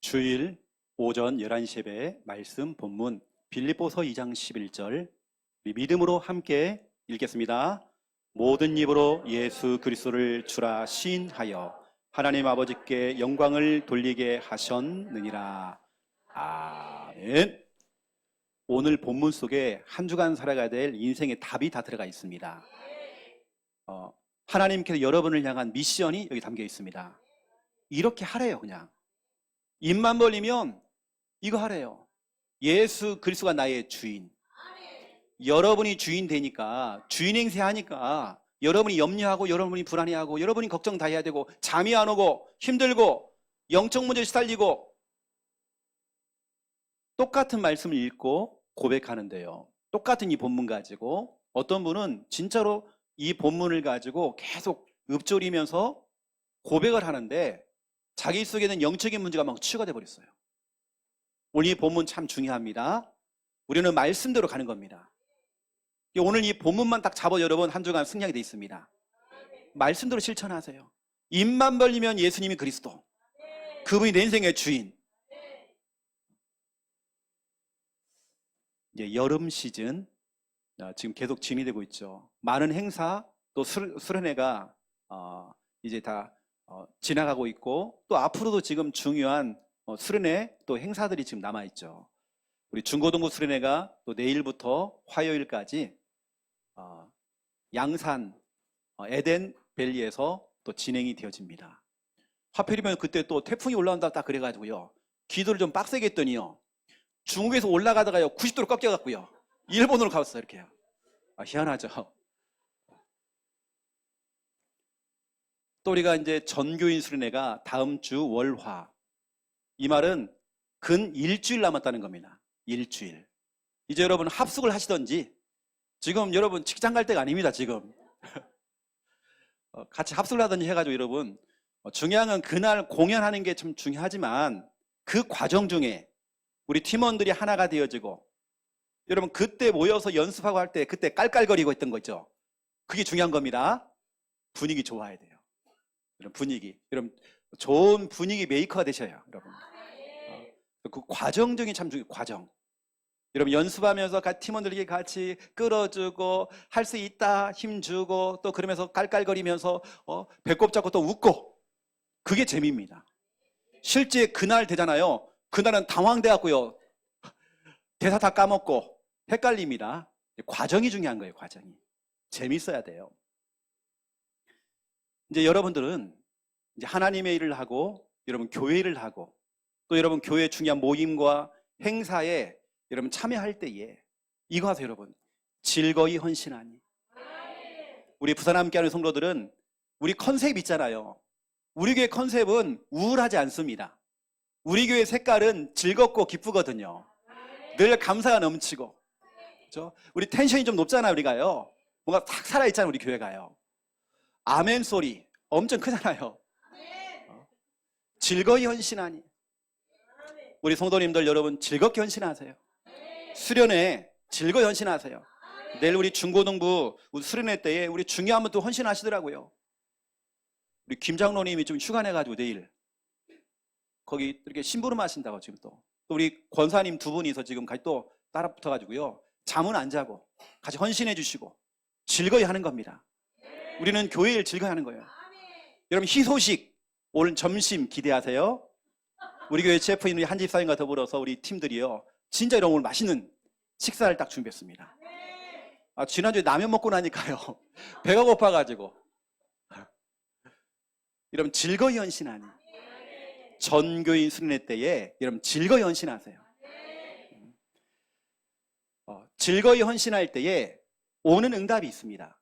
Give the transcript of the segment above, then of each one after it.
주일 오전 11시 예배 말씀 본문 빌립보서 2장 11절 우리 믿음으로 함께 읽겠습니다. 모든 입으로 예수 그리스도를 주라 시인하여 하나님 아버지께 영광을 돌리게 하셨느니라. 아멘. 오늘 본문 속에 한 주간 살아가야 될 인생의 답이 다 들어가 있습니다. 하나님께서 여러분을 향한 미션이 여기 담겨 있습니다. 이렇게 하래요. 그냥 입만 벌리면 이거 하래요. 예수 그리스도가 나의 주인. 여러분이 주인 되니까, 주인 행세하니까 여러분이 염려하고 여러분이 불안해하고 여러분이 걱정 다 해야 되고 잠이 안 오고 힘들고 영적 문제에 시달리고 똑같은 말씀을 읽고 고백하는데요. 똑같은 이 본문 가지고 어떤 분은 진짜로 이 본문을 가지고 계속 읊조리면서 고백을 하는데 자기 속에는 영적인 문제가 막 치유가 돼버렸어요. 오늘 이 본문 참 중요합니다. 우리는 말씀대로 가는 겁니다. 오늘 이 본문만 딱 잡아 여러분 한 주간 승리하게 돼 있습니다. 말씀대로 실천하세요. 입만 벌리면 예수님이 그리스도, 그분이 내 인생의 주인. 이제 여름 시즌 지금 계속 진행되고 있죠. 많은 행사 또 수련회가 이제 다 지나가고 있고 또 앞으로도 지금 중요한 수련회 또 행사들이 지금 남아있죠. 우리 중고등부 수련회가 또 내일부터 화요일까지 양산 에덴밸리에서 또 진행이 되어집니다. 하필이면 그때 또 태풍이 올라온다 딱 그래가지고요, 기도를 좀 빡세게 했더니요, 중국에서 올라가다가요 90도로 꺾여갖고요 일본으로 갔어요. 이렇게요. 희한하죠. 또 우리가 이제 전교인 수련회가 다음 주 월화, 이 말은 근 일주일 남았다는 겁니다. 일주일. 이제 여러분 합숙을 하시던지, 지금 여러분 직장 갈 때가 아닙니다. 지금 같이 합숙을 하든지 해가지고 여러분, 중요한 건 그날 공연하는 게 참 중요하지만 그 과정 중에 우리 팀원들이 하나가 되어지고 여러분 그때 모여서 연습하고 할 때 그때 깔깔거리고 했던 거죠. 그게 중요한 겁니다. 분위기 좋아야 돼요. 이런 분위기, 여러분 좋은 분위기 메이커가 되셔야 여러분. 그 과정적인 참 중요해요. 과정. 여러분 연습하면서 팀원들에게 같이 끌어주고 할 수 있다 힘주고 또 그러면서 깔깔거리면서 배꼽 잡고 또 웃고, 그게 재미입니다. 실제 그날 되잖아요. 그날은 당황돼갖고요 대사 다 까먹고 헷갈립니다. 과정이 중요한 거예요. 과정이 재밌어야 돼요. 이제 여러분들은 이제 하나님의 일을 하고 여러분 교회 일을 하고 또 여러분 교회 중요한 모임과 행사에 여러분 참여할 때에 이거 하세요. 여러분 즐거이 헌신하니. 우리 부산 함께하는 성도들은 우리 컨셉 있잖아요. 우리 교회 컨셉은 우울하지 않습니다. 우리 교회 색깔은 즐겁고 기쁘거든요. 늘 감사가 넘치고, 그렇죠? 우리 텐션이 좀 높잖아요. 우리가요 뭔가 탁 살아있잖아요. 우리 교회가요 아멘 소리 엄청 크잖아요. 즐거이 헌신하니. 우리 성도님들 여러분 즐겁게 헌신하세요. 수련회 즐거이 헌신하세요. 내일 우리 중고등부 수련회 때에 우리 중요한 분도 헌신하시더라고요. 우리 김 장로님이 좀 휴가 내가지고 내일 거기 이렇게 심부름 하신다고 지금 또 우리 권사님 두 분이서 지금 같이 또 따라 붙어가지고요 잠은 안 자고 같이 헌신해 주시고 즐거이 하는 겁니다. 우리는 교회 일 즐거이 하는 거예요. 여러분 희소식 오늘 점심 기대하세요. 우리 교회 셰프인 우리 한집사님과 더불어서 우리 팀들이요 진짜 이런 오늘 맛있는 식사를 딱 준비했습니다. 지난주에 라면 먹고 나니까요 배가 고파가지고. 여러분 즐거이 헌신하니. 전교인 수련회 때에 여러분 즐거이 헌신하세요. 즐거이 헌신할 때에 오는 응답이 있습니다.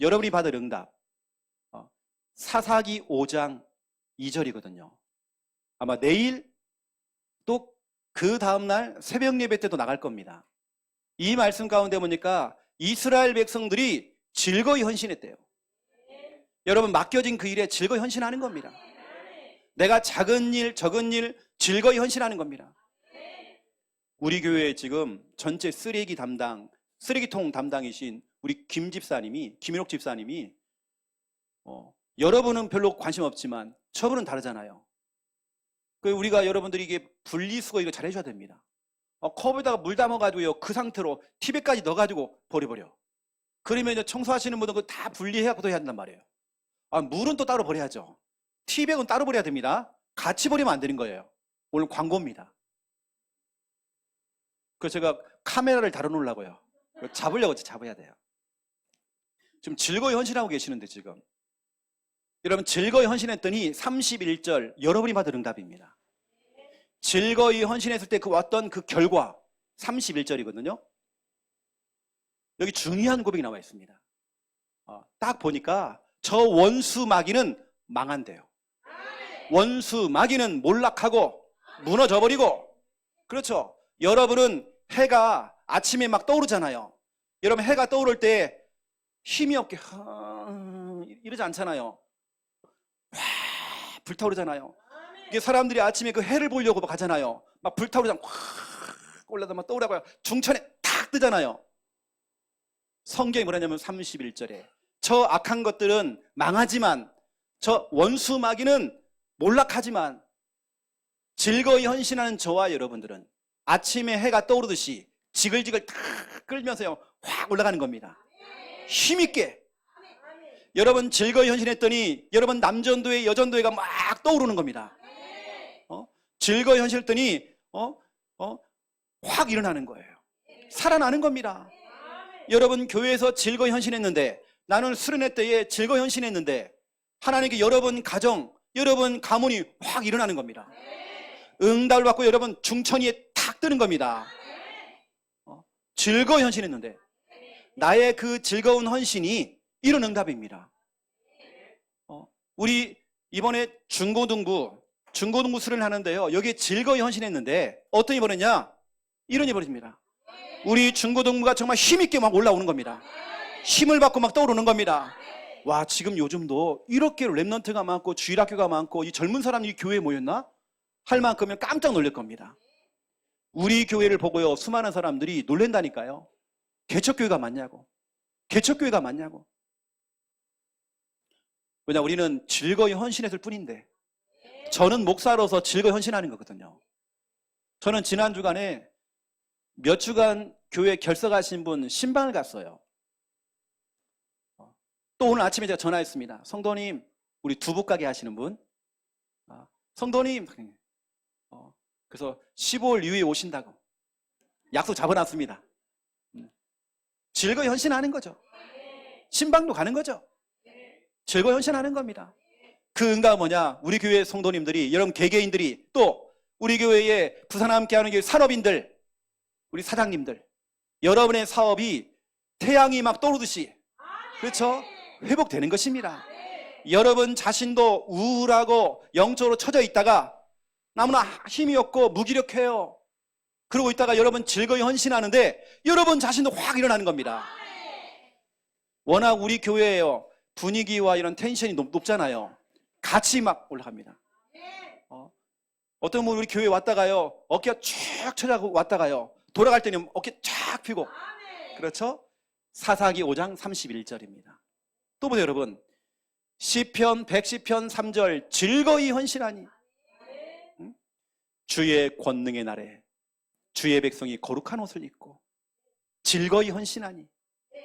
여러분이 받을 응답 사사기 5장 2절이거든요 아마 내일 또 그 다음날 새벽 예배 때도 나갈 겁니다. 이 말씀 가운데 보니까 이스라엘 백성들이 즐거이 헌신했대요. 여러분 맡겨진 그 일에 즐거이 헌신하는 겁니다. 내가 작은 일 적은 일 즐거이 헌신하는 겁니다. 우리 교회에 지금 전체 쓰레기통 담당이신 우리 김인옥 집사님이 여러분은 별로 관심 없지만 저분은 다르잖아요. 그 우리가 여러분들이 이게 분리수거 이거 잘 해줘야 됩니다. 컵에다가 물 담아가지고요, 그 상태로 티백까지 넣어가지고 버려버려. 그러면 이제 청소하시는 분은 다 분리해갖고 또 해야 된단 말이에요. 물은 또 따로 버려야죠. 티백은 따로 버려야 됩니다. 같이 버리면 안 되는 거예요. 오늘 광고입니다. 그래서 제가 카메라를 다뤄놓으려고요. 잡으려고 잡아야 돼요. 지금 즐거이 헌신하고 계시는데 지금 여러분 즐거이 헌신했더니 31절 여러분이 받은 응답입니다. 즐거이 헌신했을 때 그 왔던 그 결과 31절이거든요. 여기 중요한 고백이 나와 있습니다. 딱 보니까 저 원수 마귀는 망한대요. 원수 마귀는 몰락하고 무너져버리고, 그렇죠. 여러분은 해가 아침에 막 떠오르잖아요. 여러분 해가 떠오를 때 힘이 없게 이러지 않잖아요. 와, 불타오르잖아요. 이게 사람들이 아침에 그 해를 보려고 가잖아요. 막 불타오르잖아요. 확 올라다 막 떠오르고요. 중천에 탁 뜨잖아요. 성경이 뭐라냐면 31절에 저 악한 것들은 망하지만 저 원수 마귀는 몰락하지만 즐거이 헌신하는 저와 여러분들은 아침에 해가 떠오르듯이 지글지글 탁 끌면서 확 올라가는 겁니다. 힘있게. 여러분 즐거이 헌신했더니 여러분 남전도회 여전도회가 막 떠오르는 겁니다. 즐거이 헌신했더니 확 일어나는 거예요. 살아나는 겁니다. 여러분 교회에서 즐거이 헌신했는데, 나는 수련회 때에 즐거이 헌신했는데 하나님께 여러분 가정, 여러분 가문이 확 일어나는 겁니다. 응답을 받고 여러분 중천이에 탁 뜨는 겁니다. 즐거이 헌신했는데 나의 그 즐거운 헌신이 이런 응답입니다. 우리 이번에 중고등부 수련을 하는데요, 여기에 즐거이 헌신했는데 어떤 일이 벌어졌냐? 이런 일이 벌어집니다. 우리 중고등부가 정말 힘있게 막 올라오는 겁니다. 힘을 받고 막 떠오르는 겁니다. 와, 지금 요즘도 이렇게 랩넌트가 많고 주일학교가 많고 이 젊은 사람이 교회에 모였나? 할 만큼은 깜짝 놀랄 겁니다. 우리 교회를 보고요, 수많은 사람들이 놀란다니까요. 개척교회가 맞냐고. 개척교회가 맞냐고. 왜냐, 우리는 즐거이 헌신했을 뿐인데, 저는 목사로서 즐거이 헌신하는 거거든요. 저는 지난 주간에 몇 주간 교회 결석하신 분 신방을 갔어요. 또 오늘 아침에 제가 전화했습니다. 성도님, 우리 두부가게 하시는 분, 성도님, 그래서 15월 이후에 오신다고 약속 잡아놨습니다. 즐거이 헌신하는 거죠. 신방도 가는 거죠. 즐거이 헌신하는 겁니다. 그 응답은 뭐냐? 우리 교회 성도님들이, 여러분 개개인들이, 또 우리 교회에 부산 함께하는 교회 산업인들, 우리 사장님들, 여러분의 사업이 태양이 막 떠오르듯이, 그렇죠? 회복되는 것입니다. 여러분 자신도 우울하고 영적으로 처져 있다가 너무나 힘이 없고 무기력해요. 그러고 있다가 여러분 즐거이 헌신하는데 여러분 자신도 확 일어나는 겁니다. 워낙 우리 교회에요, 분위기와 이런 텐션이 높잖아요. 같이 막 올라갑니다. 어떤 분 우리 교회에 왔다가요, 어깨가 쭉 쳐자고 왔다가요, 돌아갈 때는 어깨 쫙 펴고, 그렇죠? 사사기 5장 31절입니다. 또 보세요 여러분, 시편 110편 3절 즐거이 헌신하니 주의 권능의 날에 주의 백성이 거룩한 옷을 입고 즐거이 헌신하니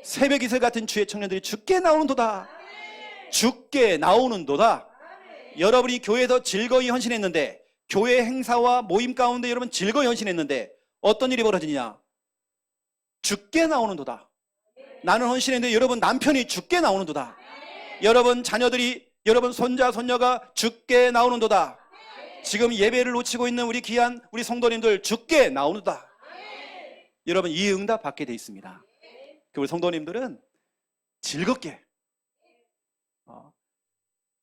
새벽 이슬 같은 주의 청년들이 주께 나오는도다. 주께 나오는도다. 여러분이 교회에서 즐거이 헌신했는데, 교회 행사와 모임 가운데 여러분 즐거이 헌신했는데 어떤 일이 벌어지냐? 주께 나오는도다. 나는 헌신했는데 여러분 남편이 주께 나오는도다. 여러분 자녀들이, 여러분 손자 손녀가 주께 나오는도다. 지금 예배를 놓치고 있는 우리 귀한 우리 성도님들 주께 나오는도다. 여러분 이 응답 받게 돼 있습니다. 우리 성도님들은 즐겁게,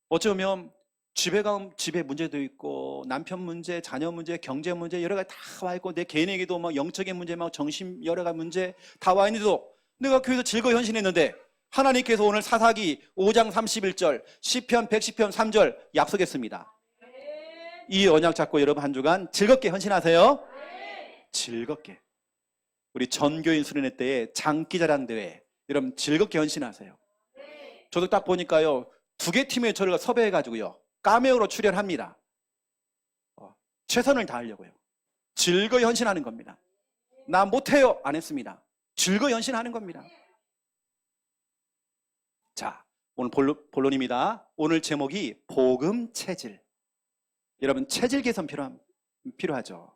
어쩌면 집에 가면 집에 문제도 있고 남편 문제, 자녀 문제, 경제 문제 여러 가지 다 와 있고, 내 개인에게도 막 영적인 문제, 막 정신 여러 가지 문제 다 와 있는데도 내가 교회에서 즐거이 헌신했는데 하나님께서 오늘 사사기 5장 31절, 시편 110편 3절 약속했습니다. 이 언약 잡고 여러분 한 주간 즐겁게 헌신하세요. 즐겁게. 우리 전교인 수련회 때에 장기자랑 대회 여러분 즐겁게 헌신하세요. 저도 딱 보니까요, 2개 팀에 저를 섭외해가지고요, 카메오로 출연합니다. 최선을 다하려고요. 즐거이 헌신하는 겁니다. 나 못해요 안 했습니다. 즐거이 헌신하는 겁니다. 자, 오늘 본론입니다. 오늘 제목이 복음 체질. 여러분 체질 개선 필요하죠.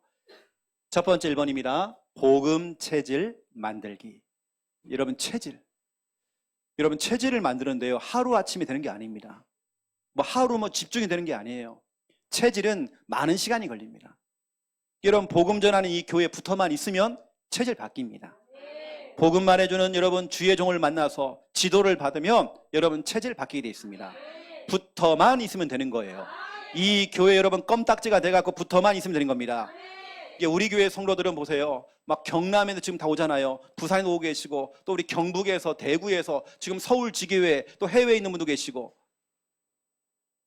첫 번째 1번입니다. 복음 체질 만들기. 여러분 체질을 만드는데요, 하루아침에 되는 게 아닙니다. 하루 집중이 되는 게 아니에요. 체질은 많은 시간이 걸립니다. 여러분 복음 전하는 이 교회에 붙어만 있으면 체질 바뀝니다. 복음만 해주는 여러분 주의 종을 만나서 지도를 받으면 여러분 체질 바뀌게 돼 있습니다. 붙어만 있으면 되는 거예요. 이 교회 여러분 껌딱지가 돼갖고 붙어만 있으면 되는 겁니다. 우리 교회 성도들은 보세요. 경남에서 지금 다 오잖아요. 부산에 오고 계시고, 또 우리 경북에서, 대구에서, 지금 서울 지교회, 또 해외에 있는 분도 계시고,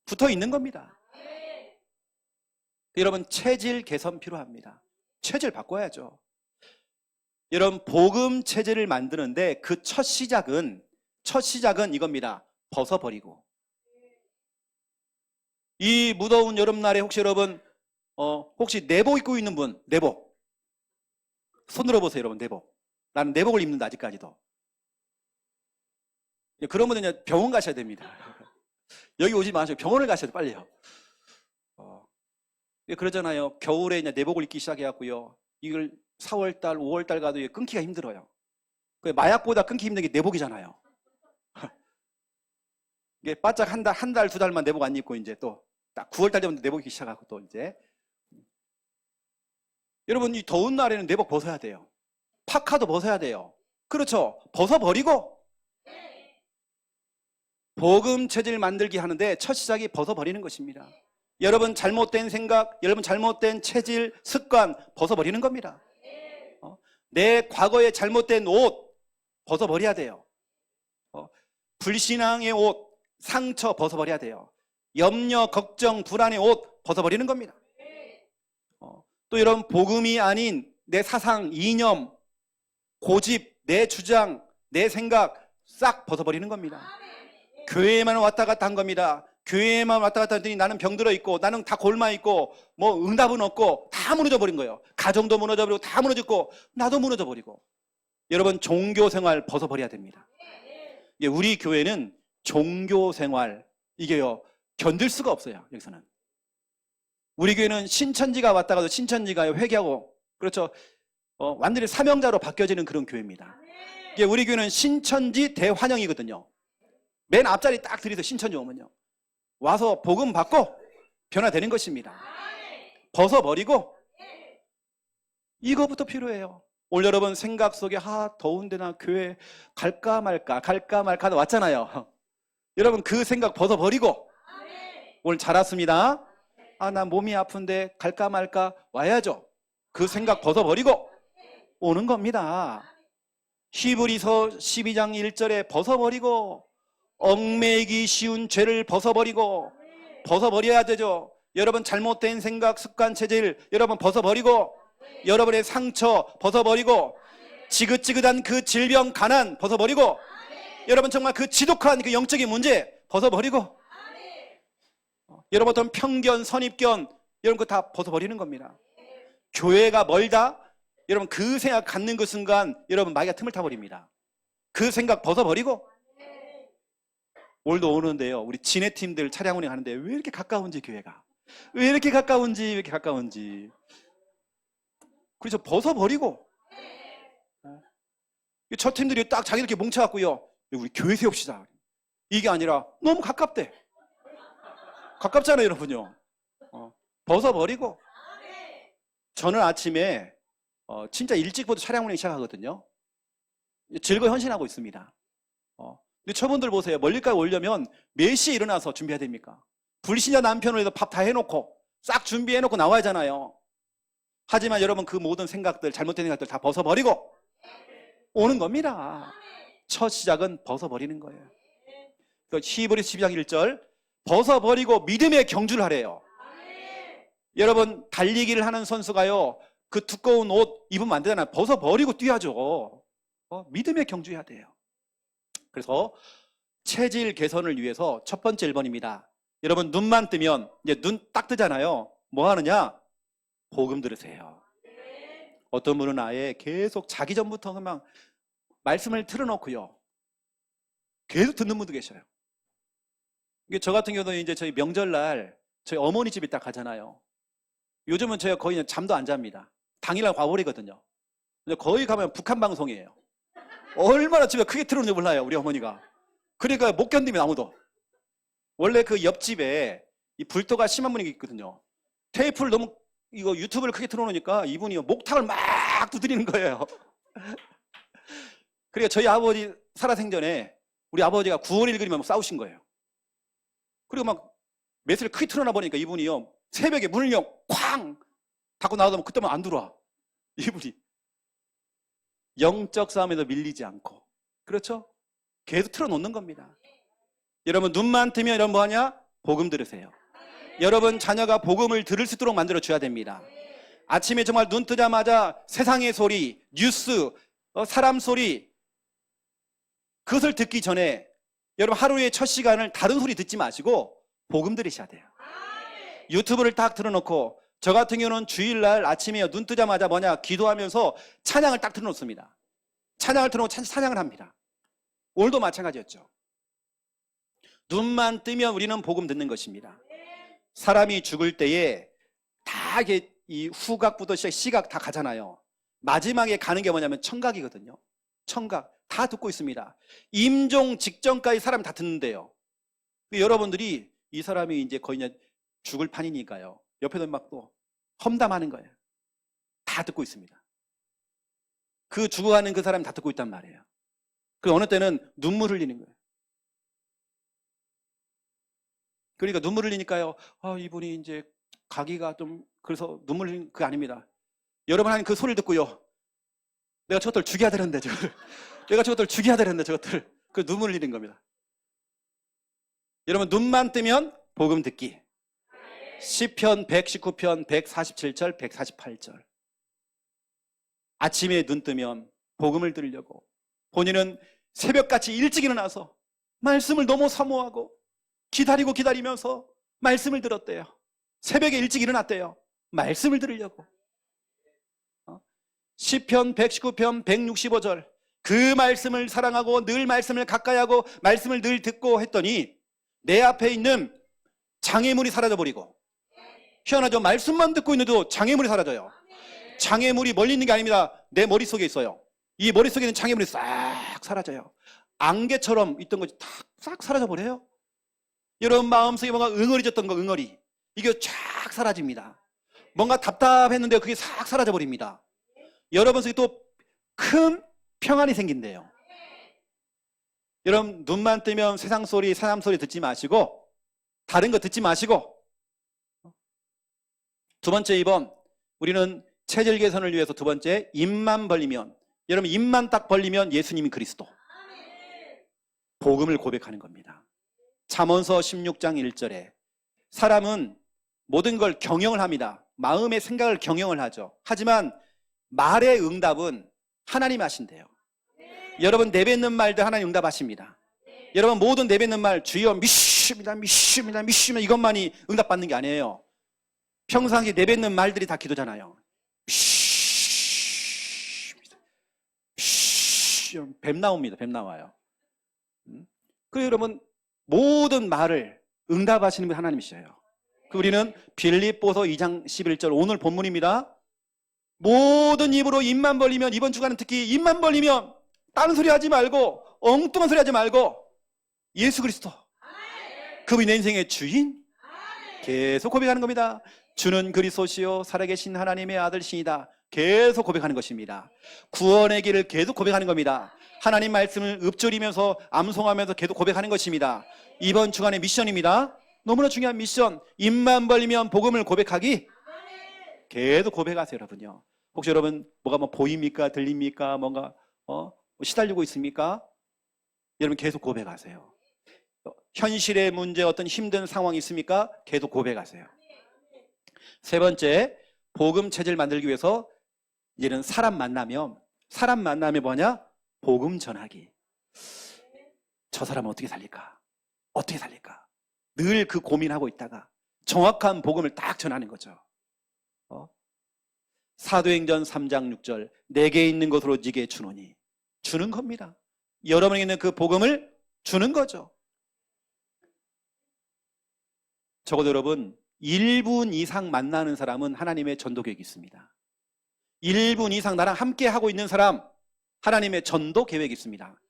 붙어 있는 겁니다. 여러분 체질 개선 필요합니다. 체질 바꿔야죠. 여러분 복음 체질을 만드는데 그 첫 시작은 이겁니다. 벗어버리고. 이 무더운 여름날에 혹시 여러분 혹시 내복 입고 있는 분, 내복 손 들어보세요. 여러분 내복. 나는 내복을 입는다 아직까지도. 그런 분은 병원 가셔야 됩니다. 여기 오지 마세요. 병원을 가셔야 돼요. 빨리요. 그러잖아요. 겨울에 내복을 입기 시작해갖고요, 이걸 4월달, 5월달 가도 끊기가 힘들어요. 마약보다 끊기 힘든 게 내복이잖아요. 이게 바짝 한 달, 두 달만 내복 안 입고 이제 또 딱 9월달 되면 내복 입기 시작하고 또 이제. 여러분 이 더운 날에는 내복 벗어야 돼요. 파카도 벗어야 돼요. 그렇죠. 벗어버리고. 복음 체질 만들기 하는데 첫 시작이 벗어버리는 것입니다. 여러분 잘못된 생각, 여러분 잘못된 체질, 습관 벗어버리는 겁니다. 내 과거의 잘못된 옷 벗어버려야 돼요. 불신앙의 옷, 상처 벗어버려야 돼요. 염려, 걱정, 불안의 옷 벗어버리는 겁니다. 또 여러분 복음이 아닌 내 사상, 이념, 고집, 내 주장, 내 생각 싹 벗어버리는 겁니다. 교회에만 왔다 갔다 한 겁니다. 교회에만 왔다 갔다 했더니 나는 병들어 있고, 나는 다 골마 있고, 응답은 없고, 다 무너져 버린 거예요. 가정도 무너져 버리고, 다 무너졌고, 나도 무너져 버리고. 여러분 종교 생활 벗어버려야 됩니다. 우리 교회는 종교 생활 이게요 견딜 수가 없어요. 여기서는 우리 교회는 신천지가 왔다 가도 신천지가 회개하고, 그렇죠, 완전히 사명자로 바뀌어지는 그런 교회입니다. 우리 교회는 신천지 대환영이거든요. 맨 앞자리 딱 들이서 신천지 오면요, 와서 복음 받고 변화되는 것입니다. 벗어버리고. 이거부터 필요해요. 오늘 여러분 생각 속에 더운데 나 교회 갈까 말까 왔잖아요. 여러분 그 생각 벗어버리고. 오늘 잘 왔습니다. 나 몸이 아픈데 갈까 말까 와야죠. 그 생각 벗어버리고 오는 겁니다. 히브리서 12장 1절에 벗어버리고, 얽매이기 쉬운 죄를 벗어버려야 되죠. 여러분 잘못된 생각, 습관, 체질 여러분 벗어버리고, 여러분의 상처 벗어버리고, 지긋지긋한 그 질병, 가난 벗어버리고, 여러분 정말 그 지독한 그 영적인 문제 벗어버리고, 여러분 어떤 편견, 선입견 이런 거 다 벗어버리는 겁니다. 교회가 멀다? 여러분 그 생각 갖는 그 순간 여러분 마귀가 틈을 타버립니다. 그 생각 벗어버리고. 오늘도 오는데요, 우리 진해팀들 차량 운행하는데 왜 이렇게 가까운지, 교회가 왜 이렇게 가까운지 그래서 벗어버리고. 저 팀들이 딱 자기들끼리 뭉쳐갖고요, 우리 교회 세웁시다. 이게 아니라 너무 가깝대. 가깝잖아요 여러분요. 벗어버리고. 저는 아침에 진짜 일찍부터 차량 운행 시작하거든요. 즐거이 헌신하고 있습니다. 근데 저분들 보세요. 멀리까지 오려면 몇 시에 일어나서 준비해야 됩니까? 불신자 남편을 해서 밥 다 해놓고 싹 준비해놓고 나와야 하잖아요. 하지만 여러분 그 모든 생각들, 잘못된 생각들 다 벗어버리고 오는 겁니다. 첫 시작은 벗어버리는 거예요. 히브리서 12장 1절 벗어버리고 믿음의 경주를 하래요. 여러분 달리기를 하는 선수가요, 그 두꺼운 옷 입으면 안 되잖아요. 벗어버리고 뛰어야죠. 믿음의 경주해야 돼요. 그래서 체질 개선을 위해서 첫 번째 1번입니다. 여러분 눈만 뜨면, 이제 눈 딱 뜨잖아요. 뭐 하느냐? 복음 들으세요. 어떤 분은 아예 계속 자기 전부터 막 말씀을 틀어놓고요. 계속 듣는 분도 계셔요. 이게 저 같은 경우도 이제 저희 명절날 저희 어머니 집에 딱 가잖아요. 요즘은 제가 거의 잠도 안 잡니다. 당일날 과버리거든요. 거의 가면 북한 방송이에요. 얼마나 집에 크게 틀어놓는지 몰라요, 우리 어머니가. 그러니까 못 견디면 아무도. 원래 그 옆집에 이 불도가 심한 분이 있거든요. 테이프를 너무 이거 유튜브를 크게 틀어놓으니까 이분이 목탁을 막 두드리는 거예요. 그러니까 저희 아버지 살아생전에 우리 아버지가 구원 읽으면 싸우신 거예요. 그리고 막 매스를 크게 틀어놔 보니까 이분이요, 새벽에 문을요 쾅 닫고 나오다 보면 그때만 안 들어와. 이분이 영적 싸움에도 밀리지 않고, 그렇죠? 계속 틀어놓는 겁니다. 여러분 눈만 뜨면 여러분 뭐하냐? 복음 들으세요. 여러분 자녀가 복음을 들을 수 있도록 만들어 줘야 됩니다. 아침에 정말 눈 뜨자마자 세상의 소리, 뉴스, 사람 소리, 그것을 듣기 전에 여러분 하루의 첫 시간을 다른 소리 듣지 마시고 복음 들으셔야 돼요. 유튜브를 딱 틀어놓고, 저 같은 경우는 주일날 아침에 눈 뜨자마자 뭐냐? 기도하면서 찬양을 딱 틀어놓습니다. 찬양을 틀어놓고 찬양을 합니다. 오늘도 마찬가지였죠. 눈만 뜨면 우리는 복음 듣는 것입니다. 사람이 죽을 때에 다 이게 이 후각부터 시각 다 가잖아요. 마지막에 가는 게 뭐냐면 청각이거든요. 청각 다 듣고 있습니다. 임종 직전까지 사람 다 듣는데요. 여러분들이 이 사람이 이제 거의 그냥 죽을 판이니까요. 옆에서 막 또 험담하는 거예요. 다 듣고 있습니다. 그 죽어가는 그 사람이 다 듣고 있단 말이에요. 그 어느 때는 눈물 흘리는 거예요. 그러니까 눈물 흘리니까요. 이분이 이제 가기가 좀 그래서 눈물 흘리는 그게 아닙니다. 여러분 하는 그 소리를 듣고요. 내가 저것들 죽여야 되는데 저것들. 내가 저것들 죽여야 되는데 저것들. 그 눈물 흘리는 겁니다. 여러분 눈만 뜨면 복음 듣기. 시편 119편 147절 148절. 아침에 눈 뜨면 복음을 들으려고 본인은 새벽같이 일찍 일어나서 말씀을 너무 사모하고 기다리면서 말씀을 들었대요. 새벽에 일찍 일어났대요. 말씀을 들으려고. 시편 119편 165절. 그 말씀을 사랑하고 늘 말씀을 가까이 하고 말씀을 늘 듣고 했더니 내 앞에 있는 장애물이 사라져버리고. 희한하죠? 말씀만 듣고 있는데도 장애물이 사라져요. 장애물이 멀리 있는 게 아닙니다. 내 머릿속에 있어요. 이 머릿속에 있는 장애물이 싹 사라져요. 안개처럼 있던 것이 싹 사라져버려요. 여러분 마음속에 뭔가 응어리졌던 거, 응어리, 이게 쫙 사라집니다. 뭔가 답답했는데 그게 싹 사라져버립니다. 여러분 속에 또 큰 평안이 생긴대요. 여러분 눈만 뜨면 세상 소리, 사람 소리 듣지 마시고 다른 거 듣지 마시고. 두 번째, 이번 우리는 체질 개선을 위해서 두 번째, 입만 벌리면, 여러분 입만 딱 벌리면 예수님이 그리스도, 복음을 고백하는 겁니다. 잠언서 16장 1절에 사람은 모든 걸 경영을 합니다. 마음의 생각을 경영을 하죠. 하지만 말의 응답은 하나님 하신대요. 여러분 내뱉는 말들 하나님 응답하십니다. 여러분 모든 내뱉는 말 주여 믿습니다 믿습니다 믿습니다 이것만이 응답받는 게 아니에요. 평상시 내뱉는 말들이 다 기도잖아요. 뱀 나옵니다. 뱀 나와요. 그리고 여러분 모든 말을 응답하시는 분 하나님이셔요. 우리는 빌립보서 2장 11절 오늘 본문입니다. 모든 입으로 입만 벌리면, 이번 주간은 특히 입만 벌리면 다른 소리 하지 말고 엉뚱한 소리 하지 말고 예수 그리스도 그분이 내 인생의 주인 계속 고백하는 겁니다. 주는 그리스도시요 살아계신 하나님의 아들이시니다. 계속 고백하는 것입니다. 구원의 길을 계속 고백하는 겁니다. 하나님 말씀을 읊조리면서 암송하면서 계속 고백하는 것입니다. 이번 주간의 미션입니다. 너무나 중요한 미션. 입만 벌리면 복음을 고백하기. 계속 고백하세요, 여러분요. 혹시 여러분 뭐가 뭐 보입니까? 들립니까? 뭔가 시달리고 있습니까? 여러분 계속 고백하세요. 현실의 문제, 어떤 힘든 상황이 있습니까? 계속 고백하세요. 세 번째, 복음 체질 만들기 위해서 이제는 사람 만나면 뭐냐? 복음 전하기. 저 사람은 어떻게 살릴까? 어떻게 살릴까? 늘 그 고민하고 있다가 정확한 복음을 딱 전하는 거죠. 사도행전 3장 6절 내게 있는 것으로 네게 주노니 주는 겁니다. 여러분에게 있는 그 복음을 주는 거죠. 적어도 여러분 1분 이상 만나는 사람은 하나님의 전도 계획이 있습니다. 1분 이상 나랑 함께 하고 있는 사람 하나님의 전도 계획이 있습니다.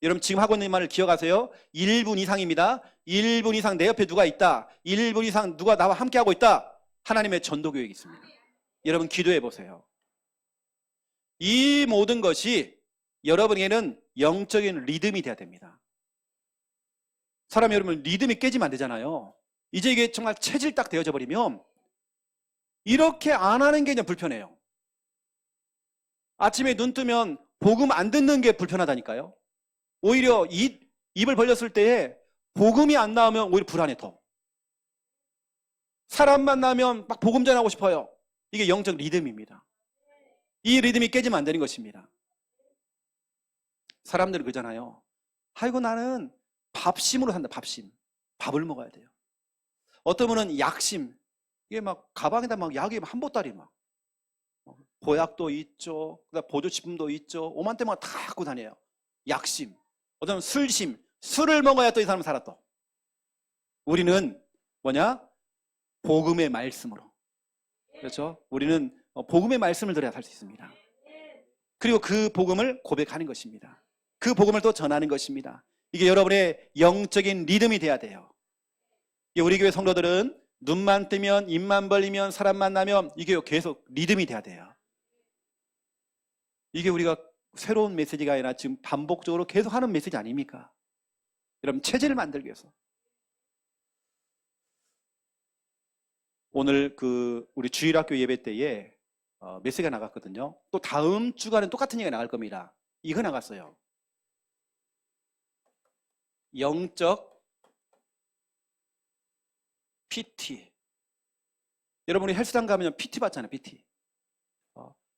여러분 지금 하고 있는 말을 기억하세요. 1분 이상입니다. 1분 이상 내 옆에 누가 있다. 1분 이상 누가 나와 함께 하고 있다. 하나님의 전도 계획이 있습니다. 여러분 기도해 보세요. 이 모든 것이 여러분에게는 영적인 리듬이 돼야 됩니다. 사람이 여러분 리듬이 깨지면 안 되잖아요. 이제 이게 정말 체질 딱 되어져 버리면 이렇게 안 하는 게 그냥 불편해요. 아침에 눈 뜨면 복음 안 듣는 게 불편하다니까요. 오히려 입을 벌렸을 때에 복음이 안 나오면 오히려 불안해 더. 사람 만나면 막 복음 전하고 싶어요. 이게 영적 리듬입니다. 이 리듬이 깨지면 안 되는 것입니다. 사람들은 그러잖아요. 아이고 나는 밥심으로 산다. 밥심. 밥을 먹어야 돼요. 어떤 분은 약심. 이게 막 가방에다 막 약이 한 보따리 막 보약도 있죠. 그다음 보조식품도 있죠. 오만대만 다 갖고 다녀요. 약심. 어떤 분은 술심. 술을 먹어야 또 이 사람은 살아 또. 우리는 뭐냐? 복음의 말씀으로. 그렇죠? 우리는 복음의 말씀을 들어야 살 수 있습니다. 그리고 그 복음을 고백하는 것입니다. 그 복음을 또 전하는 것입니다. 이게 여러분의 영적인 리듬이 돼야 돼요. 우리 교회 성도들은 눈만 뜨면 입만 벌리면 사람 만나면 이게 계속 리듬이 돼야 돼요. 이게 우리가 새로운 메시지가 아니라 지금 반복적으로 계속 하는 메시지 아닙니까? 여러분 체질을 만들기 위해서. 오늘 우리 주일학교 예배 때에 메시지가 나갔거든요. 또 다음 주간은 똑같은 얘기가 나갈 겁니다. 이거 나갔어요. 영적 PT. 여러분 우리 헬스장 가면 PT 받잖아요. PT.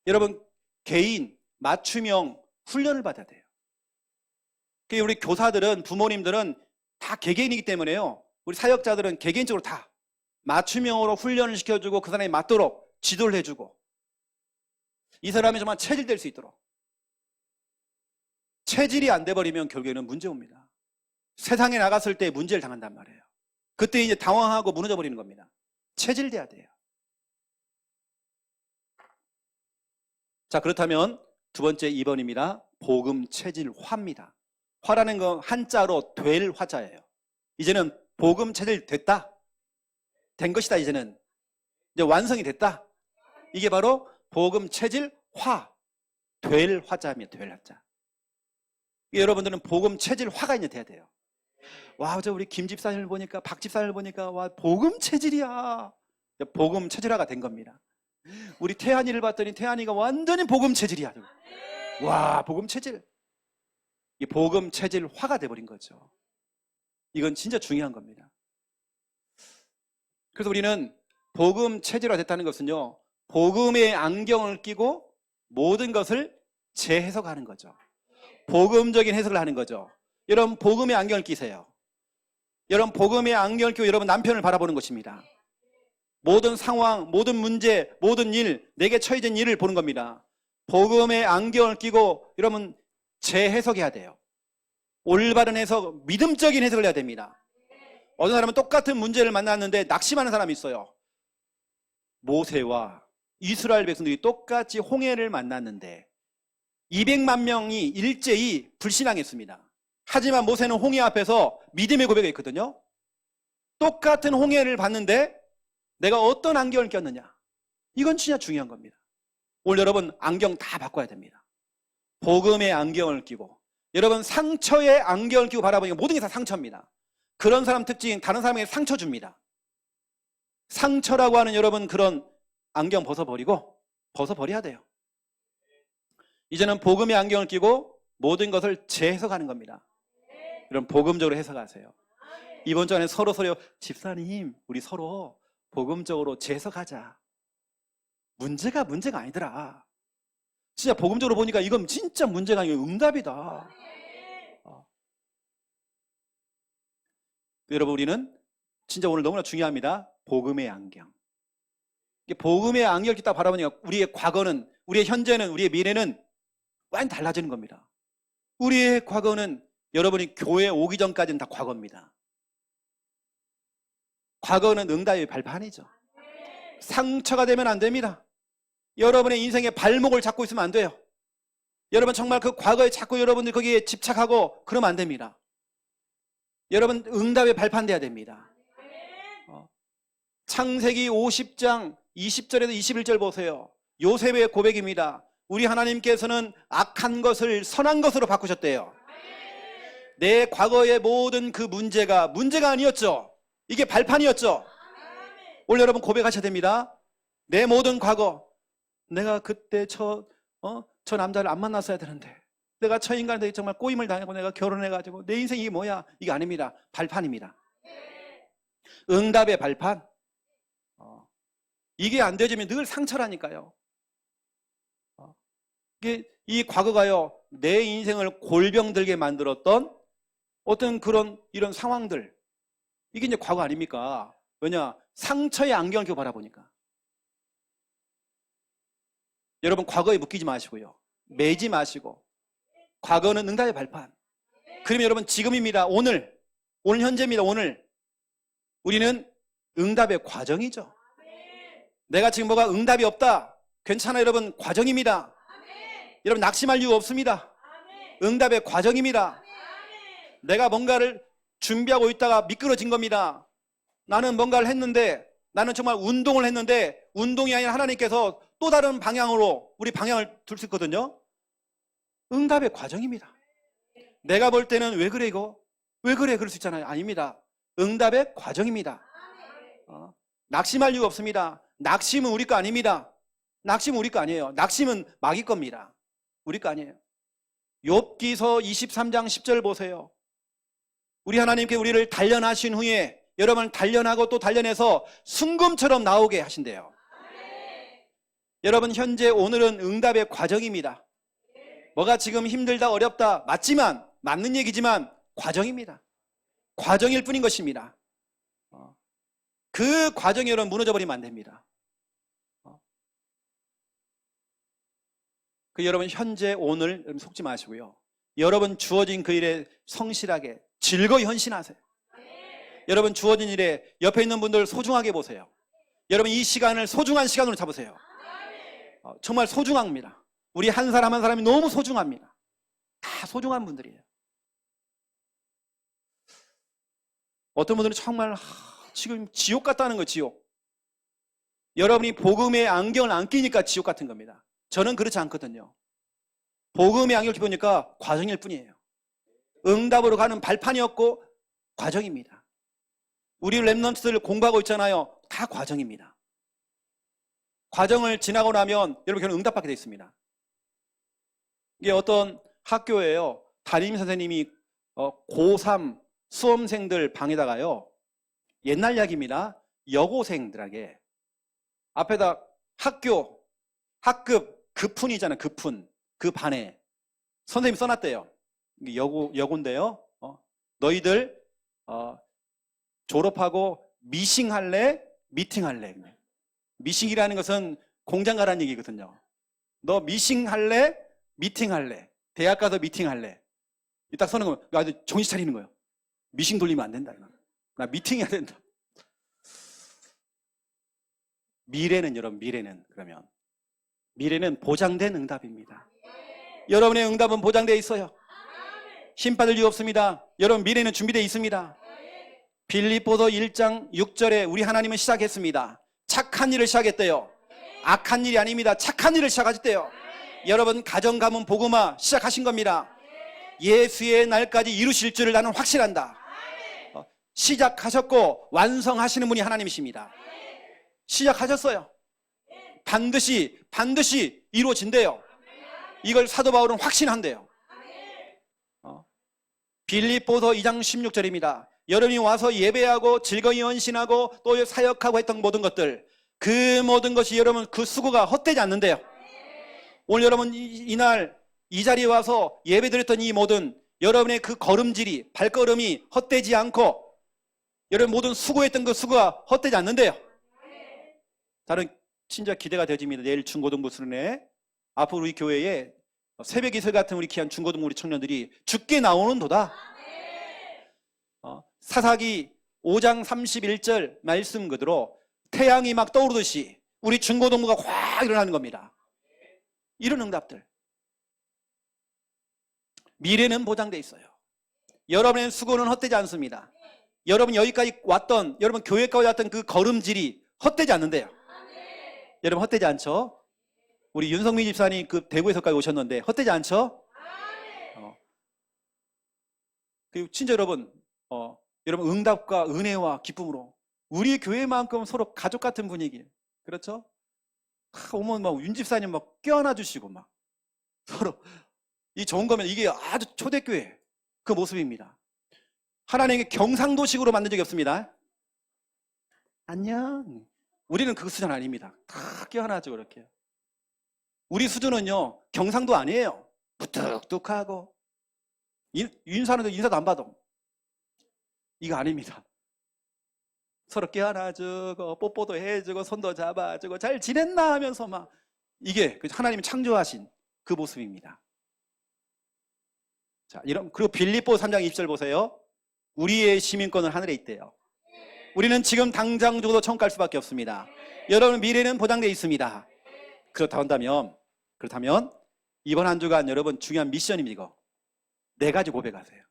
여러분 개인 맞춤형 훈련을 받아야 돼요. 우리 교사들은 부모님들은 다 개개인이기 때문에요. 우리 사역자들은 개개인적으로 다 맞춤형으로 훈련을 시켜주고 그 사람이 맞도록 지도를 해주고 이 사람이 정말 체질될 수 있도록. 체질이 안 돼버리면 결국에는 문제 옵니다. 세상에 나갔을 때 문제를 당한단 말이에요. 그때 이제 당황하고 무너져 버리는 겁니다. 체질돼야 돼요. 자, 그렇다면 두 번째 2번입니다. 복음 체질화입니다. 화라는 건 한자로 될 화자예요. 이제는 복음 체질 됐다. 된 것이다. 이제는 이제 완성이 됐다. 이게 바로 복음 체질화. 될 화자입니다. 될 화자. 여러분들은 복음 체질화가 이제 돼야 돼요. 와, 저 우리 김 집사님을 보니까 박 집사님을 보니까 와 복음 체질이야. 복음 체질화가 된 겁니다. 우리 태안이를 봤더니 태안이가 완전히 복음 체질이야. 와, 복음 체질. 이 복음 체질화가 돼버린 거죠. 이건 진짜 중요한 겁니다. 그래서 우리는 복음 체질화 됐다는 것은요, 복음의 안경을 끼고 모든 것을 재해석하는 거죠. 복음적인 해석을 하는 거죠. 여러분 복음의 안경을 끼세요. 여러분 복음의 안경을 끼고 여러분 남편을 바라보는 것입니다. 모든 상황, 모든 문제, 모든 일, 내게 처해진 일을 보는 겁니다. 복음의 안경을 끼고 여러분 재해석해야 돼요. 올바른 해석, 믿음적인 해석을 해야 됩니다. 어떤 사람은 똑같은 문제를 만났는데 낙심하는 사람이 있어요. 모세와 이스라엘 백성들이 똑같이 홍해를 만났는데 200만 명이 일제히 불신앙했습니다. 하지만 모세는 홍해 앞에서 믿음의 고백이 있거든요. 똑같은 홍해를 봤는데 내가 어떤 안경을 꼈느냐. 이건 진짜 중요한 겁니다. 오늘 여러분 안경 다 바꿔야 됩니다. 복음의 안경을 끼고 여러분 상처의 안경을 끼고 바라보니까 모든 게 다 상처입니다. 그런 사람 특징 다른 사람에게 상처 줍니다. 상처라고 하는 여러분 그런 안경 벗어버려야 돼요. 이제는 복음의 안경을 끼고 모든 것을 재해석하는 겁니다. 여러분 복음적으로 해석하세요. 이번 주에 서로 집사님 우리 서로 복음적으로 재해석하자. 문제가 아니더라. 진짜 복음적으로 보니까 이건 진짜 문제가 아니고 응답이다. 여러분 우리는 진짜 오늘 너무나 중요합니다. 복음의 안경. 복음의 안개를 딱 바라보니까 우리의 과거는, 우리의 현재는, 우리의 미래는 완전히 달라지는 겁니다. 우리의 과거는 여러분이 교회 오기 전까지는 다 과거입니다. 과거는 응답의 발판이죠. 상처가 되면 안 됩니다. 여러분의 인생의 발목을 잡고 있으면 안 돼요. 여러분 정말 그 과거에 자꾸 여러분들 거기에 집착하고 그러면 안 됩니다. 여러분 응답의 발판 돼야 됩니다. 창세기 50장 20절에서 21절 보세요. 요셉의 고백입니다. 우리 하나님께서는 악한 것을 선한 것으로 바꾸셨대요. 내 과거의 모든 그 문제가 아니었죠. 이게 발판이었죠. 오늘 여러분 고백하셔야 됩니다. 내 모든 과거, 내가 그때 저 남자를 안 만났어야 되는데, 내가 저 인간한테 정말 꼬임을 당하고 내가 결혼해가지고 내 인생이 뭐야? 이게 아닙니다. 발판입니다. 응답의 발판. 이게 안 되지면 늘 상처라니까요. 이 과거가요, 내 인생을 골병들게 만들었던 어떤 이런 상황들, 이게 이제 과거 아닙니까? 왜냐? 상처의 안경을 껴 바라보니까. 여러분 과거에 묶이지 마시고요, 매지 마시고, 과거는 응답의 발판. 그러면 여러분 지금입니다. 오늘 현재입니다. 오늘 우리는 응답의 과정이죠. 내가 지금 뭐가 응답이 없다, 괜찮아요. 여러분 과정입니다. 여러분 낙심할 이유 없습니다. 응답의 과정입니다. 내가 뭔가를 준비하고 있다가 미끄러진 겁니다. 나는 뭔가를 했는데, 나는 정말 운동을 했는데 운동이 아니라 하나님께서 또 다른 방향으로 우리 방향을 둘 수 있거든요. 응답의 과정입니다. 내가 볼 때는 왜 그래 이거? 왜 그래? 그럴 수 있잖아요. 아닙니다. 응답의 과정입니다. 낙심할 이유가 없습니다. 낙심은 우리 거 아닙니다. 낙심은 우리 거 아니에요. 낙심은 마귀 겁니다. 우리 거 아니에요. 욥기서 23장 10절 보세요. 우리 하나님께 우리를 단련하신 후에 여러분 단련하고 또 단련해서 순금처럼 나오게 하신대요. 여러분 현재 오늘은 응답의 과정입니다. 뭐가 지금 힘들다 어렵다 맞지만, 맞는 얘기지만 과정입니다. 과정일 뿐인 것입니다. 그 과정이 여러분 무너져 버리면 안 됩니다. 여러분 현재 오늘 여러분 속지 마시고요, 여러분 주어진 그 일에 성실하게 즐거이 헌신하세요. 여러분 주어진 일에 옆에 있는 분들 소중하게 보세요. 여러분 이 시간을 소중한 시간으로 잡으세요. 정말 소중합니다. 우리 한 사람 한 사람이 너무 소중합니다. 다 소중한 분들이에요. 어떤 분들은 정말 지금 지옥 같다는 거예요. 지옥. 여러분이 복음의 안경을 안 끼니까 지옥 같은 겁니다. 저는 그렇지 않거든요. 복음의 안경을 끼니까 과정일 뿐이에요. 응답으로 가는 발판이었고 과정입니다. 우리 랩런트들 공부하고 있잖아요. 다 과정입니다. 과정을 지나고 나면 여러분 결국 응답받게 되어 있습니다. 이게 어떤 학교에요, 담임 선생님이 고3 수험생들 방에다가요, 옛날 이야기입니다, 여고생들에게 앞에다 학급 급훈이잖아요. 급훈. 그 반에 선생님이 써놨대요. 여고인데요, 너희들 졸업하고 미싱할래? 미팅할래? 미싱이라는 것은 공장 가라는 얘기거든요. 너 미싱할래? 미팅할래? 대학 가서 미팅할래? 딱 써는 거면 아주 정신 차리는 거예요. 미싱 돌리면 안 된다. 나 미팅해야 된다. 미래는 여러분, 그러면 미래는 보장된 응답입니다. 여러분의 응답은 보장되어 있어요. 힘 받을 이유 없습니다. 여러분 미래는 준비되어 있습니다. 빌립보서 1장 6절에 우리 하나님은 시작했습니다. 착한 일을 시작했대요. 악한 일이 아닙니다. 착한 일을 시작하셨대요. 여러분 가정 가문 복음화 시작하신 겁니다. 예수의 날까지 이루실 줄을 나는 확신한다. 시작하셨고 완성하시는 분이 하나님이십니다. 시작하셨어요. 반드시 이루어진대요. 이걸 사도 바울은 확신한대요. 빌립보서 2장 16절입니다. 여러분이 와서 예배하고 즐거이 헌신하고 또 사역하고 했던 모든 것들, 그 모든 것이 여러분 그 수고가 헛되지 않는데요. 오늘 여러분 이날 이 자리에 와서 예배드렸던 이 모든 여러분의 그 걸음질이, 발걸음이 헛되지 않고 여러분 모든 수고했던 그 수고가 헛되지 않는데요. 다른 진짜 기대가 되어집니다. 내일 중고등부 수련회. 앞으로 우리 교회에 새벽 이슬 같은 우리 귀한 중고등부 우리 청년들이 죽게 나오는 도다. 사사기 5장 31절 말씀 그대로 태양이 막 떠오르듯이 우리 중고등부가 확 일어나는 겁니다. 이런 응답들. 미래는 보장되어 있어요. 여러분의 수고는 헛되지 않습니다. 여러분 여기까지 왔던, 여러분 교회까지 왔던 그 걸음질이 헛되지 않는데요. 여러분 헛되지 않죠? 우리 윤성민 집사님 그 대구에서까지 오셨는데 헛되지 않죠? 그리고 진짜 여러분, 여러분 응답과 은혜와 기쁨으로 우리 교회만큼 서로 가족 같은 분위기, 그렇죠? 오면 막 윤 집사님 막 껴안아 주시고 막 서로 이 좋은 거면 이게 아주 초대교회 그 모습입니다. 하나님의 경상도식으로 만든 적이 없습니다. 안녕. 우리는 그 수준 아닙니다. 다 껴안아줘 그렇게. 우리 수준은요 경상도 아니에요. 부뚝뚝하고 인사는 인사도 안 받아. 이거 아닙니다. 서로 껴안아주고 뽀뽀도 해주고 손도 잡아주고 잘 지냈나 하면서 막 이게 하나님이 창조하신 그 모습입니다. 자, 그리고 빌립보 3장 20절 보세요. 우리의 시민권은 하늘에 있대요. 우리는 지금 당장 죽어도 천국 갈 수밖에 없습니다. 여러분 미래는 보장되어 있습니다. 그렇다면 이번 한 주간 여러분 중요한 미션입니다. 이거 4가지 고백하세요.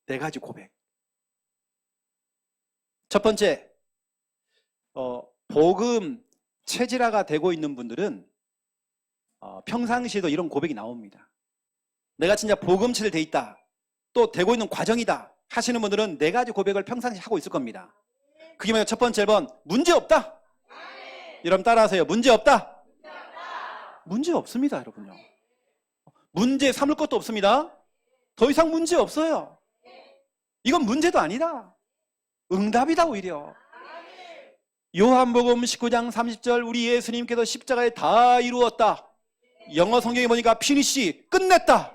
4가지 고백. 첫 번째, 복음 체질화가 되고 있는 분들은 평상시에도 이런 고백이 나옵니다. 내가 진짜 복음 체질돼 있다, 또 되고 있는 과정이다 하시는 분들은 4가지 고백을 평상시 하고 있을 겁니다. 그게 뭐냐? 첫 번째 1번, 문제 없다. 여러분 따라하세요. 문제 없다. 문제 없습니다, 여러분요. 문제 삼을 것도 없습니다. 더 이상 문제 없어요. 이건 문제도 아니다. 응답이다 오히려. 요한복음 19장 30절 우리 예수님께서 십자가에 다 이루었다. 영어 성경에 보니까 피니시, 끝냈다.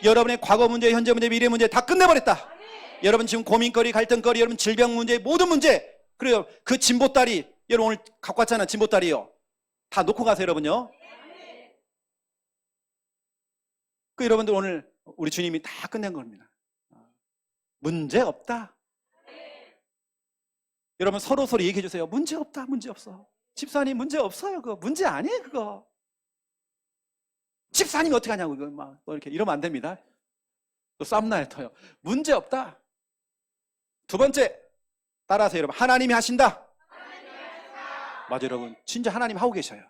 여러분의 과거 문제, 현재 문제, 미래 문제 다 끝내버렸다. 여러분 지금 고민거리, 갈등거리, 여러분 질병 문제, 모든 문제, 그래요. 그 진보다리, 여러분 오늘 갖고 왔잖아, 진보다리요. 다 놓고 가세요, 여러분요. 그 여러분들 오늘 우리 주님이 다 끝낸 겁니다. 문제 없다. 여러분 서로 얘기해 주세요. 문제 없다, 문제 없어. 집사님 문제 없어요. 그거 문제 아니에요, 그거. 집사님이 어떻게 하냐고, 이거 막 이렇게 이러면 안 됩니다. 또 쌈나에 터요. 문제 없다. 두 번째, 따라하세요, 여러분. 하나님이 하신다. 맞아요, 여러분. 진짜 하나님 하고 계셔요.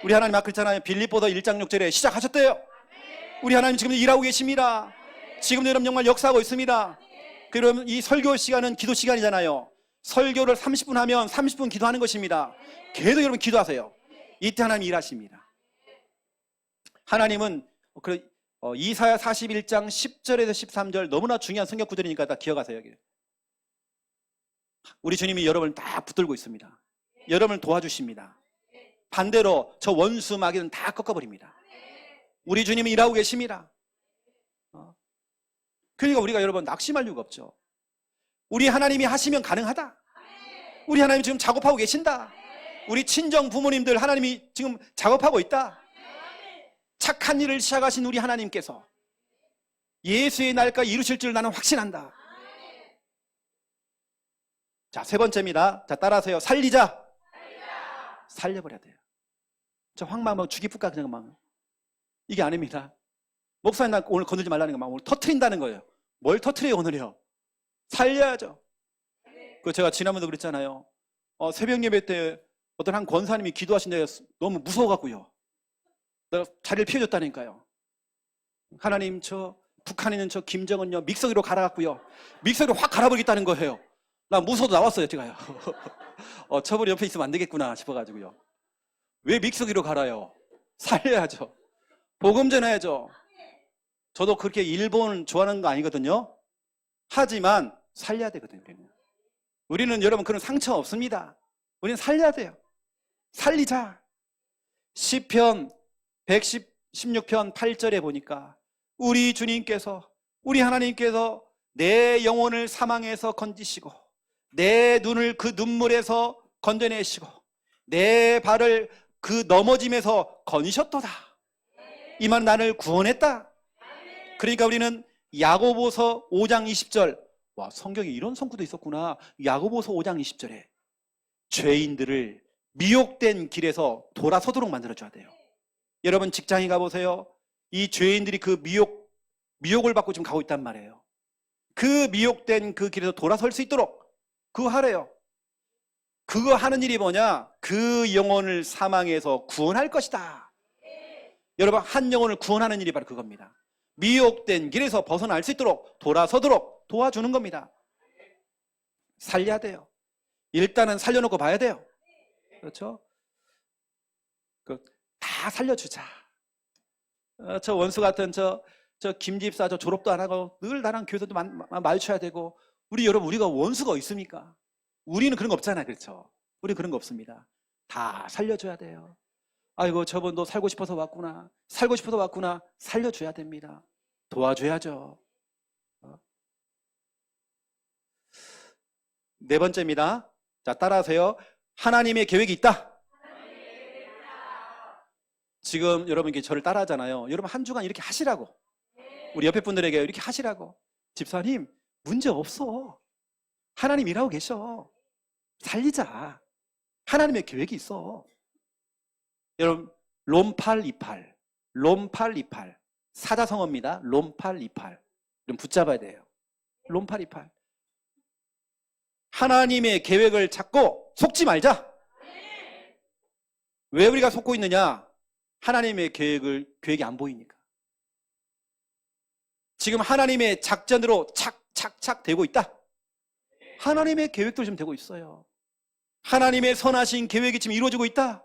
우리 하나님 아까 그랬잖아요. 빌립보서 1장 6절에 시작하셨대요. 우리 하나님 지금 일하고 계십니다. 지금도 여러분 정말 역사하고 있습니다. 그러면 이 설교 시간은 기도 시간이잖아요. 설교를 30분 하면 30분 기도하는 것입니다. 계속 여러분 기도하세요. 이때 하나님 일하십니다. 하나님은 이사야 41장 10절에서 13절 너무나 중요한 성경 구절이니까 다 기억하세요. 여기. 우리 주님이 여러분을 다 붙들고 있습니다. 여러분을 도와주십니다. 반대로 저 원수 마귀는 다 꺾어버립니다. 우리 주님이 일하고 계십니다. 그러니까 우리가 여러분 낙심할 이유가 없죠. 우리 하나님이 하시면 가능하다. 우리 하나님 지금 작업하고 계신다. 우리 친정 부모님들 하나님이 지금 작업하고 있다. 착한 일을 시작하신 우리 하나님께서 예수의 날까지 이루실 줄 나는 확신한다. 자, 세 번째입니다. 자, 따라하세요. 살리자. 살려버려야 돼요. 저 황망 막 죽이 뿌까 그냥 막 이게 아닙니다. 목사님 나 오늘 건들지 말라는 거 막 오늘 터트린다는 거예요. 뭘 터트려요 오늘이요? 살려야죠. 그 제가 지난번에도 그랬잖아요. 새벽 예배 때 어떤 한 권사님이 기도하신데 너무 무서워갖고요. 내가 자리를 피워줬다니까요. 하나님 저 북한에 있는 저 김정은요 믹서기로 갈아갖고요. 믹서기로 확 갈아버리겠다는 거예요. 나 무서워도 나왔어요 제가요. 저분이 옆에 있으면 안 되겠구나 싶어가지고요. 왜 믹서기로 갈아요? 살려야죠. 복음 전해야죠. 저도 그렇게 일본 좋아하는 거 아니거든요. 하지만 살려야 되거든요. 우리는 여러분 그런 상처 없습니다. 우리는 살려야 돼요. 살리자. 시편 116편 8절에 보니까 우리 주님께서, 우리 하나님께서 내 영혼을 사망에서 건지시고 내 눈을 그 눈물에서 건져내시고 내 발을 그 넘어짐에서 건지셨도다. 이 말은 나를 구원했다. 그러니까 우리는 야고보서 5장 20절, 와, 성경에 이런 성구도 있었구나. 야고보서 5장 20절에 죄인들을 미혹된 길에서 돌아서도록 만들어줘야 돼요. 여러분 직장에 가보세요. 이 죄인들이 그 미혹을 받고 지금 가고 있단 말이에요. 그 미혹된 그 길에서 돌아설 수 있도록 그거 하래요. 그거 하는 일이 뭐냐? 그 영혼을 사망에서 구원할 것이다. 여러분, 한 영혼을 구원하는 일이 바로 그겁니다. 미혹된 길에서 벗어날 수 있도록 돌아서도록 도와주는 겁니다. 살려야 돼요. 일단은 살려놓고 봐야 돼요. 그렇죠? 다 살려주자. 저 원수 같은 저 김집사 저 졸업도 안 하고 늘 나랑 교회도 마주쳐야 되고, 우리가 원수가 있습니까? 우리는 그런 거 없잖아요. 그렇죠? 우리 그런 거 없습니다. 다 살려줘야 돼요. 아이고, 저분도 살고 싶어서 왔구나. 살려줘야 됩니다. 도와줘야죠. 네 번째입니다. 자, 따라하세요. 하나님의 계획이 있다. 지금 여러분 저를 따라하잖아요. 여러분 한 주간 이렇게 하시라고. 우리 옆에 분들에게 이렇게 하시라고. 집사님, 문제 없어. 하나님 일하고 계셔. 살리자. 하나님의 계획이 있어. 여러분, 롬828 사자성어입니다. 롬828 좀 붙잡아야 돼요. 롬828 하나님의 계획을 찾고 속지 말자. 왜 우리가 속고 있느냐? 하나님의 계획이 안 보이니까. 지금 하나님의 작전으로 착착착 되고 있다. 하나님의 계획도 지금 되고 있어요. 하나님의 선하신 계획이 지금 이루어지고 있다.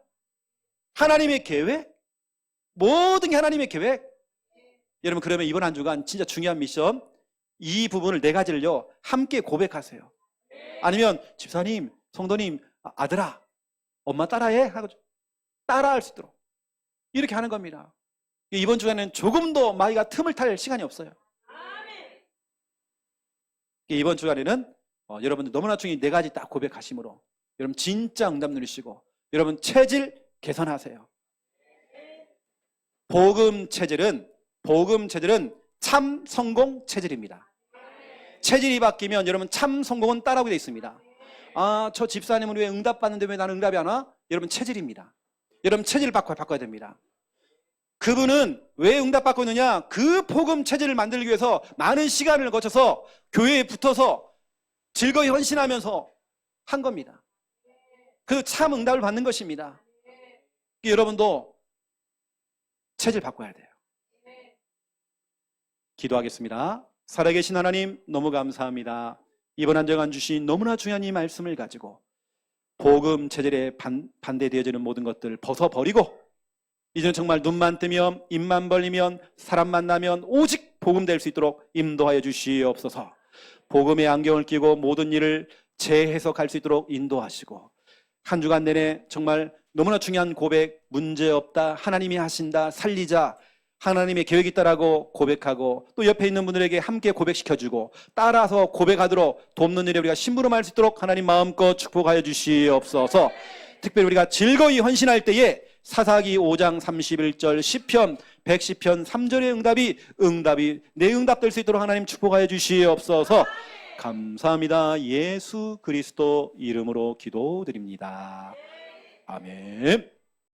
하나님의 계획? 모든 게 하나님의 계획. 여러분, 그러면 이번 한 주간 진짜 중요한 미션, 이 부분을 네 가지를요 함께 고백하세요. 아니면 집사님, 성도님, 아들아, 엄마 따라해 하고 따라할 수 있도록 이렇게 하는 겁니다. 이번 주간에는 조금도 마이가 틈을 탈 시간이 없어요. 이번 주간에는 여러분들 너무나 중요한 네 가지 딱 고백하심으로 여러분 진짜 응답 누리시고 여러분 체질 개선하세요. 복음 체질은 참 성공 체질입니다. 체질이 바뀌면 여러분 참 성공은 따라오게 되어 있습니다. 아, 저 집사님은 왜 응답 받는데 왜 나는 응답이 안 와? 여러분 체질입니다. 여러분 체질을 바꿔야 됩니다. 그분은 왜 응답받고 있느냐? 그 복음 체질을 만들기 위해서 많은 시간을 거쳐서 교회에 붙어서 즐거이 헌신하면서 한 겁니다. 그 참 응답을 받는 것입니다. 여러분도 체질 바꿔야 돼요. 기도하겠습니다. 살아계신 하나님, 너무 감사합니다. 이번 한 주간 주신 너무나 중요한 이 말씀을 가지고 복음 체질에 반대되어지는 모든 것들 벗어버리고 이제는 정말 눈만 뜨면 입만 벌리면 사람 만나면 오직 복음 될 수 있도록 인도하여 주시옵소서. 복음의 안경을 끼고 모든 일을 재해석할 수 있도록 인도하시고 한 주간 내내 정말 너무나 중요한 고백, 문제없다, 하나님이 하신다, 살리자, 하나님의 계획이 있다라고 고백하고 또 옆에 있는 분들에게 함께 고백시켜주고 따라서 고백하도록 돕는 일에 우리가 심부름할 수 있도록 하나님 마음껏 축복하여 주시옵소서. 특별히 우리가 즐거이 헌신할 때에 사사기 5장 31절, 시편 110편 3절의 응답이 내 응답 될 수 있도록 하나님 축복하여 주시옵소서. 감사합니다. 예수 그리스도 이름으로 기도드립니다. 아멘.